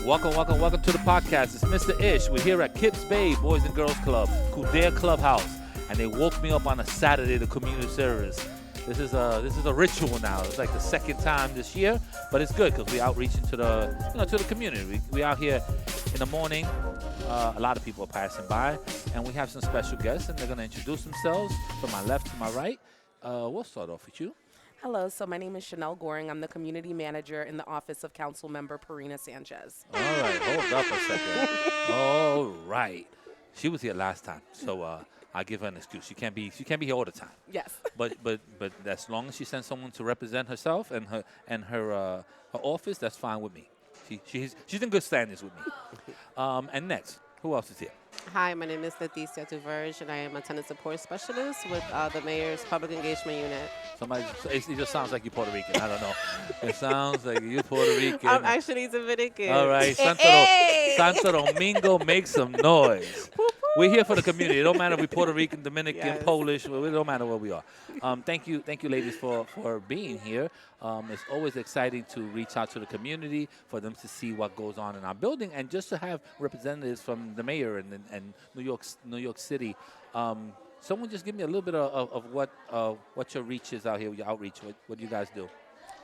Welcome to the podcast. It's Mr. Ish. We're here at Kips Bay Boys and Girls Club, Coudert Clubhouse, and they woke me up on a Saturday to community service. This is a ritual now. It's like the second time this year, but it's good because we outreaching to the community. We out here in the morning. A lot of people are passing by, and we have some special guests, and they're gonna introduce themselves from my left to my right. We'll start off with you. Hello, so my name is Chanel Goring. I'm the community manager in the office of Council Member Parina Sanchez. All right, hold up a second. All right, she was here last time, so I give her an excuse. She can't be here all the time. Yes. But as long as she sends someone to represent herself and her office, that's fine with me. She's in good standings with me. And next, who else is here? Hi, my name is Leticia Duverge, and I am a tenant support specialist with the Mayor's Public Engagement Unit. It just sounds like you're Puerto Rican. I don't know. It sounds like you're Puerto Rican. I'm actually Dominican. All right, Santo Domingo, make some noise. We're here for the community. It don't matter if we're Puerto Rican, Dominican, Yes. Polish. It don't matter where we are. Thank you, ladies, for being here. It's always exciting to reach out to the community for them to see what goes on in our building, and just to have representatives from the mayor and New York City. Someone just give me a little bit of what your reach is out here, your outreach. What do you guys do?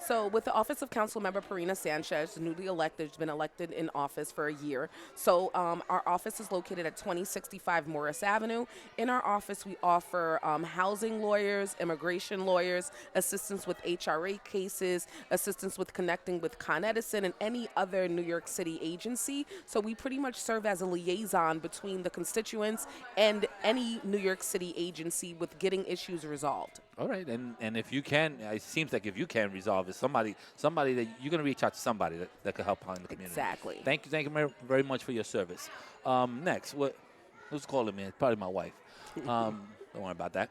So with the office of Council Member Parina Sanchez, newly elected, has been elected in office for a year. So our office is located at 2065 Morris Avenue. In our office, we offer housing lawyers, immigration lawyers, assistance with HRA cases, assistance with connecting with Con Edison and any other New York City agency. So we pretty much serve as a liaison between the constituents and any New York City agency with getting issues resolved. All right, and if you can, it seems like if you can resolve it, somebody that you're going to reach out to somebody that could help out in the community. Exactly. Thank you very much for your service. Next, who's calling me? It's probably my wife. Don't worry about that.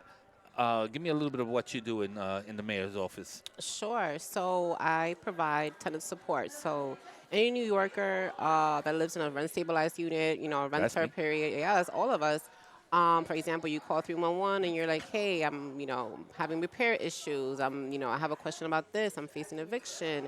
Give me a little bit of what you do in the mayor's office. Sure. So I provide tenant support. So any New Yorker that lives in a rent-stabilized unit, a renter period, that's all of us. For example, you call 311 and you're like, hey, I'm, having repair issues. I have a question about this. I'm facing eviction.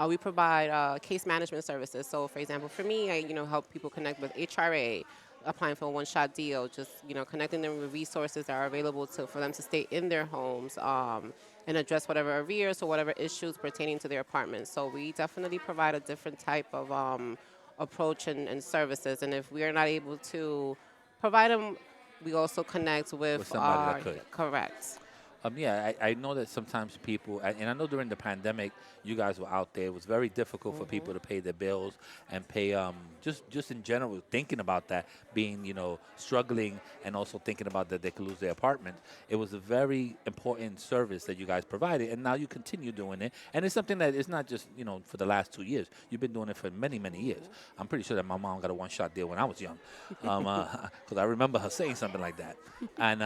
We provide case management services. So, for example, for me, I, help people connect with HRA, applying for a one-shot deal, just, connecting them with resources that are available for them to stay in their homes and address whatever arrears or whatever issues pertaining to their apartment. So we definitely provide a different type of approach and services. And if we are not able to provide them, we also connect with somebody that could. Correct. I know that sometimes people, and I know during the pandemic, you guys were out there. It was very difficult for people to pay their bills and pay, just in general, thinking about that, being, struggling, and also thinking about that they could lose their apartment. It was a very important service that you guys provided, and now you continue doing it. And it's something that is not just, for the last 2 years. You've been doing it for many, many years. I'm pretty sure that my mom got a one-shot deal when I was young, because I remember her saying something like that. And,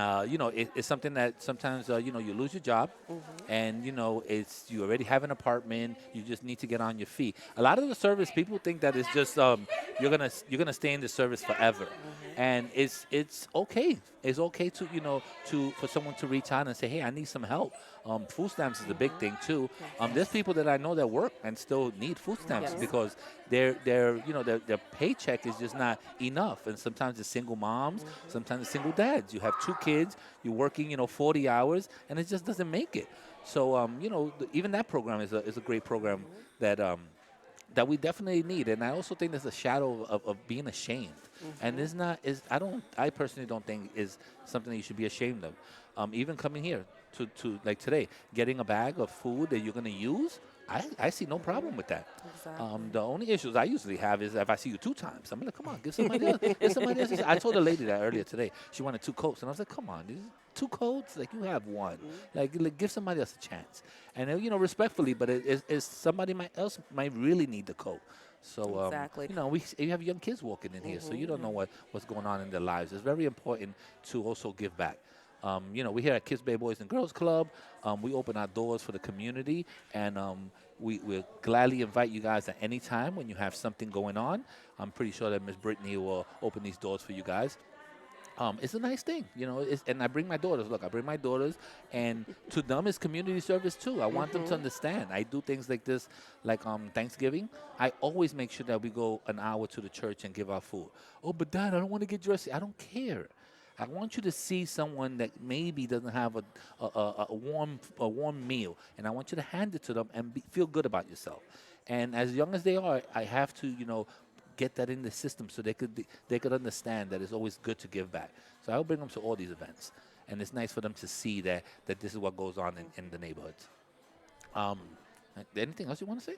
it's something that sometimes, you lose your job, and, you already have an apartment. You just need to get on your feet. A lot of the service, people think that it's just you're gonna stay in the service forever, and it's okay. It's okay to for someone to reach out and say, hey, I need some help. Food stamps is a big thing too. There's people that I know that work and still need food stamps because their paycheck is just not enough. And sometimes it's single moms, sometimes it's single dads. You have 2 kids, you're working 40 hours, and it just doesn't make it. So even that program is a great program that we definitely need. And I also think there's a shadow of being ashamed. And I personally don't think is something that you should be ashamed of. Even coming here to like today, getting a bag of food that you're going to use, I see no problem with that. Exactly. The only issues I usually have is if I see you 2 times. I'm like, come on, give somebody else. Give somebody else. I told a lady that earlier today. She wanted 2 coats. And I was like, come on, these 2 coats? Like, you have 1. Like, give somebody else a chance. And, respectfully, but it's somebody else might really need the coat. So, Exactly. you have young kids walking in here, so you don't know what's going on in their lives. It's very important to also give back. We're here at Kips Bay Boys and Girls Club. We open our doors for the community, and we'll gladly invite you guys at any time when you have something going on. I'm pretty sure that Miss Brittany will open these doors for you guys. It's a nice thing, you know. And I bring my daughters. Look, I bring my daughters, and to them, it's community service too. I want them to understand. I do things like this, like Thanksgiving. I always make sure that we go an hour to the church and give out food. Oh, but Dad, I don't want to get dressed. I don't care. I want you to see someone that maybe doesn't have a warm meal, and I want you to hand it to them and feel good about yourself. And as young as they are, I have to, get that in the system so they could understand that it's always good to give back. So I'll bring them to all these events, and it's nice for them to see that this is what goes on in the neighborhoods. Anything else you want to say?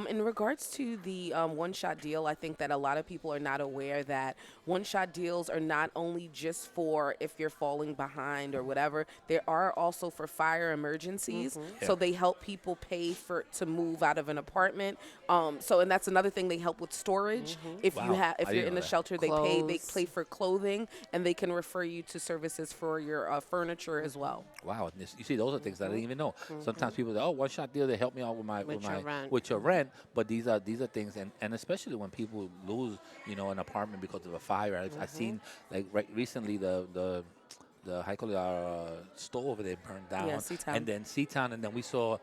In regards to the one-shot deal, I think that a lot of people are not aware that one-shot deals are not only just for if you're falling behind or whatever. They are also for fire emergencies. Yeah. So they help people pay to move out of an apartment. And that's another thing. They help with storage. If Wow. you have, if I you're didn't in know the that. shelter, they Clothes. pay for clothing, and they can refer you to services for your furniture as well. Wow, and you see, those are things that I didn't even know. Sometimes people say, "Oh, one shot deal, they help me out with your rent." But these are things, and especially when people lose, an apartment because of a fire. I've seen like recently the how you call it, our store over there burned down, Yeah, Seatown. and then Seatown, and then we saw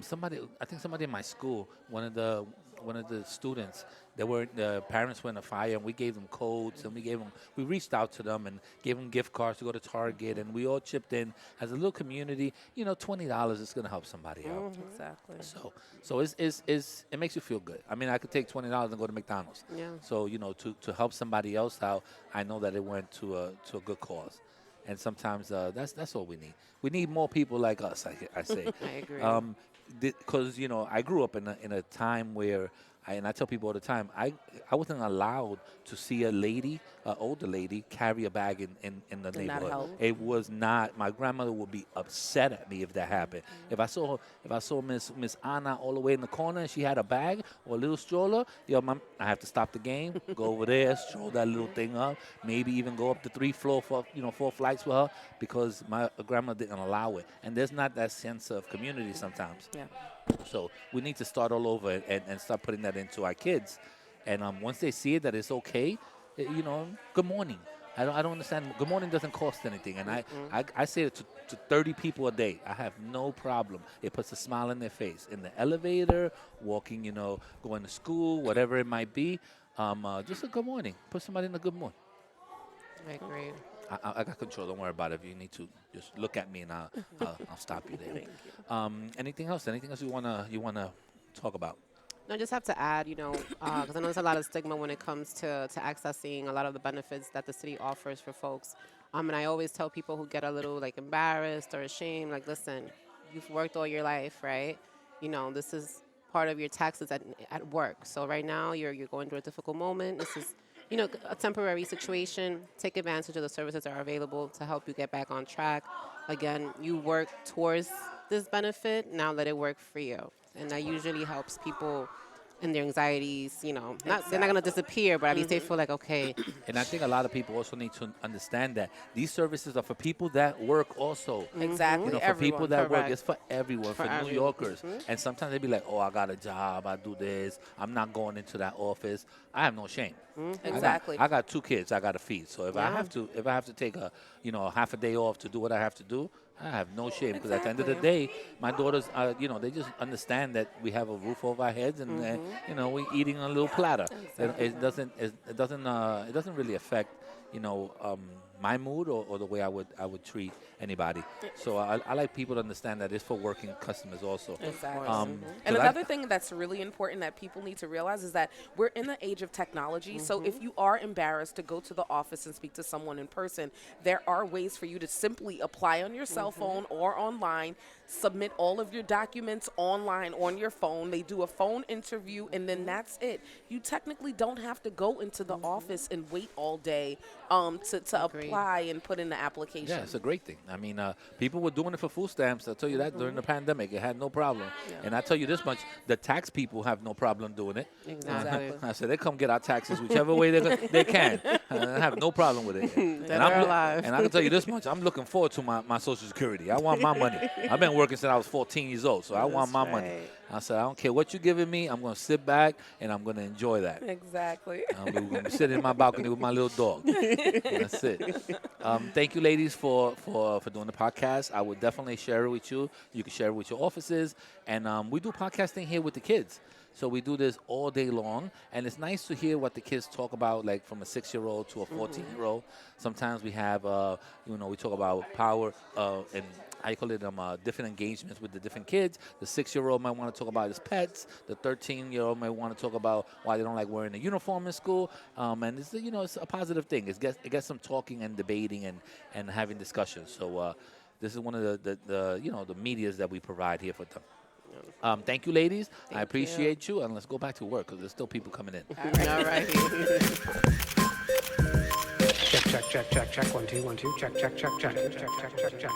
somebody. I think somebody in my school, one of the students. The parents were in a fire, and we gave them codes, and we reached out to them and gave them gift cards to go to Target, and we all chipped in as a little community. $20 is going to help somebody out. Exactly. So it makes you feel good. I mean, I could take $20 and go to McDonald's. Yeah. So to help somebody else out, I know that it went to a good cause, and sometimes that's all we need. We need more people like us. I say. I agree. Because I grew up in a time where I tell people all the time, I wasn't allowed to see a lady, an older lady, carry a bag in the Did not neighborhood. help. It was not. My grandmother would be upset at me if that happened. If I saw Miss Anna all the way in the corner and she had a bag or a little stroller, I have to stop the game, go over there, stroll that little thing up, maybe even go up the 4 flights with her, because my grandma didn't allow it. And there's not that sense of community sometimes. Yeah. So we need to start all over and start putting that into our kids. And once they see it, that it's okay, good morning. I don't understand. Good morning doesn't cost anything. And I say it to 30 people a day. I have no problem. It puts a smile on their face. In the elevator, walking, going to school, whatever it might be. Just a good morning. Put somebody in a good mood. I agree. I got control. Don't worry about it. If you need to, just look at me and I'll stop you there. Thank you. Anything else? Anything else you wanna talk about? No, I just have to add, because I know there's a lot of stigma when it comes to accessing a lot of the benefits that the city offers for folks. And I always tell people who get a little embarrassed or ashamed, listen, you've worked all your life, right? This is part of your taxes at work. So right now you're going through a difficult moment. This is a temporary situation. Take advantage of the services that are available to help you get back on track. Again, you work towards this benefit. Now let it work for you. And that usually helps people in their anxieties, they're not going to disappear, but at least they feel like, okay. And I think a lot of people also need to understand that these services are for people that work also. Exactly. For Everyone. people that work, Correct. it's for everyone, for New everyone. Yorkers. And sometimes they be like, "Oh, I got a job, I do this, I'm not going into that office." I have no shame. Exactly. I got 2 kids I got to feed, so if I have to take a half a day off to do what I have to do, I have no shame, because at the end of the day, my daughters, they just understand that we have a roof over our heads, and we're eating on a little platter. It doesn't really affect my mood or the way I would treat anybody. So I like people to understand that it's for working customers also. Exactly. 'Cause And another thing that's really important that people need to realize is that we're in the age of technology. So if you are embarrassed to go to the office and speak to someone in person, there are ways for you to simply apply on your cell phone or online, submit all of your documents online on your phone. They do a phone interview, and then that's it. You technically don't have to go into the office and wait all day to apply and put in the application. Yeah, it's a great thing. I mean, people were doing it for food stamps. I'll tell you that during the pandemic, it had no problem. Yeah. And I tell you this much: the tax people have no problem doing it. Exactly. I said they come get our taxes whichever way they can. I have no problem with it. They're alive. And I can tell you this much: I'm looking forward to my Social Security. I want my money. I've been working since I was 14 years old, so I want my money. I said, I don't care what you're giving me. I'm going to sit back and I'm going to enjoy that. Exactly. We're going to be sitting in my balcony with my little dog. That's it. Thank you, ladies, for doing the podcast. I would definitely share it with you. You can share it with your offices. And we do podcasting here with the kids. So we do this all day long, and it's nice to hear what the kids talk about, like from a 6-year-old to a 14-year-old. Sometimes we have, we talk about power and I call it different engagements with the different kids. The 6-year-old might want to talk about his pets. The 13-year-old might want to talk about why they don't like wearing a uniform in school. And it's it's a positive thing. It gets some talking and debating and having discussions. So this is one of the medias that we provide here for them. Thank you, ladies. I appreciate you. And let's go back to work because there's still people coming in. All right. Check, check, check, check, check. 1 2 1 2. Check, check, check, check, check, check, check, check.